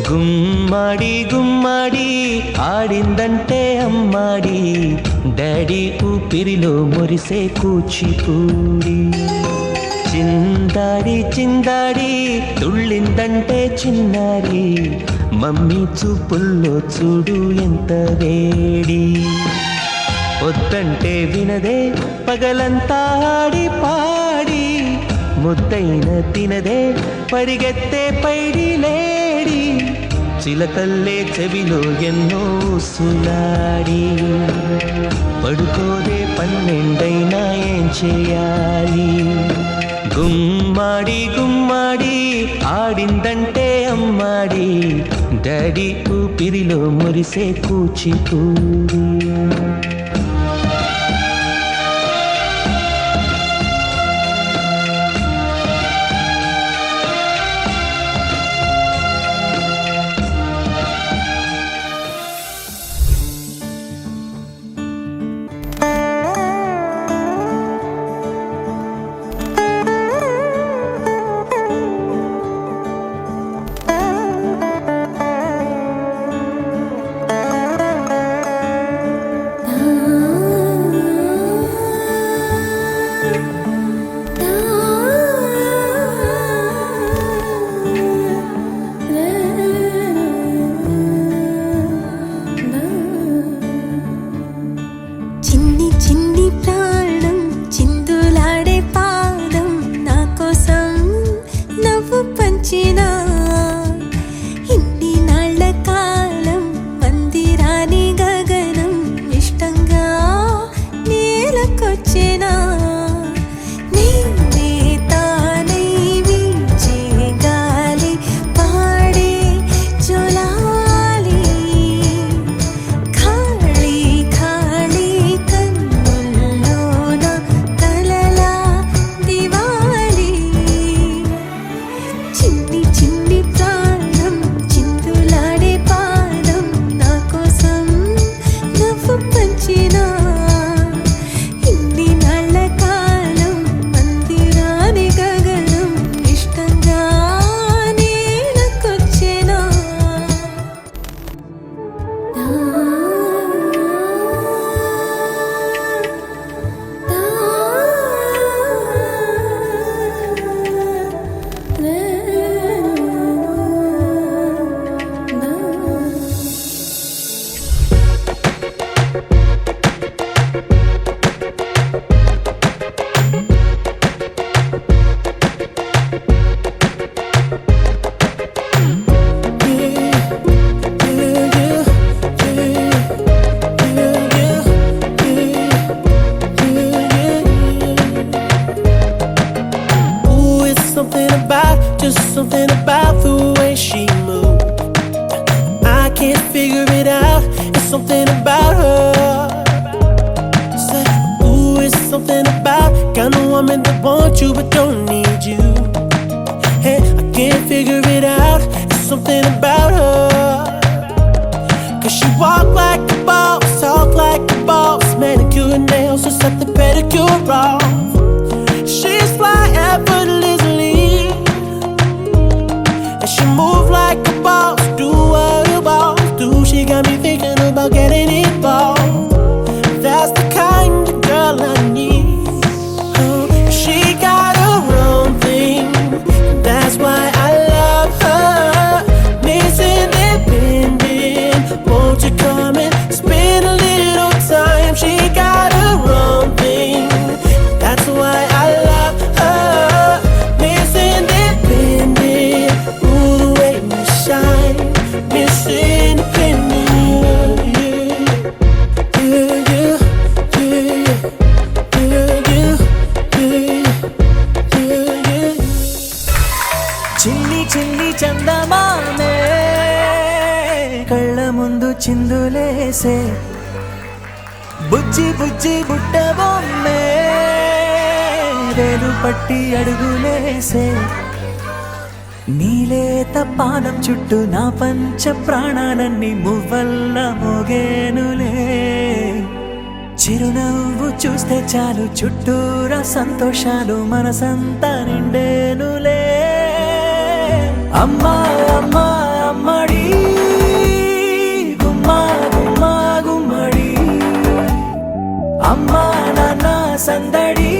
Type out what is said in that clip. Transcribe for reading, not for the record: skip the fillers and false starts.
గుమ్మడి గుమ్మడి ఆడిందంటే అమ్మాడి, daddy ఊపిరిలో మురిసే కూచిపూడి. చిందాడి చిందాడి తుళ్ళిందంటే చిన్నారి, మమ్మీ చూపుల్లో చూడు ఎంత వేడి. వద్దంటే వినదే పగలంతా ఆడి పాడి, ముద్దైన తినదే పరిగెత్తే పైడి లేడి. చిలకల్లే చెవిలో ఎన్నో సులాడి, పడుకోదే పన్నెండైనా ఏం చేయాలి. గుమ్మాడి గుమ్మాడి ఆడిందంటే అమ్మాడి, డాడీ ఊపిరిలో మురిసే Kuchipudi. Something about the way she moved, I can't figure it out. It's something about her. Say, ooh, it's something about kind of woman that wants you but don't need you. Hey, I can't figure it out. It's something about her. 'Cause she walk like a boss, talk like a boss, manicure and nails, just set the pedicure off. She's fly effortlessly, she move like a boss, do what a boss do. She got me thinking about getting involved. That's the kind of girl I need. She got her own thing, that's why I love her. Miss Independent, won't you come and spend a little time? She got her own thing, that's why I love her. Miss Independent, shine, Miss Independent. Yeah, yeah, yeah, yeah, yeah, yeah. చిన్ని చిన్ని చందమామే కళ్ళ ముందు చిందులేసే, బుజ్జి బుజ్జి బుట్ట బొమ్మే వెలుగు పట్టి అడుగులేసే నీలేత పానం చుట్టూ నా పంచ ప్రాణాలన్నీ మువ్వల్ల మోగేనులే చిరునవ్వు చూస్తే చాలు చుట్టూరా సంతోషాలు మనసంతా నిండేనులే అమ్మా అమ్మా అమ్మడి గుమ్మా గుమ్మా గుమ్మడి అమ్మా నాన్న సందడి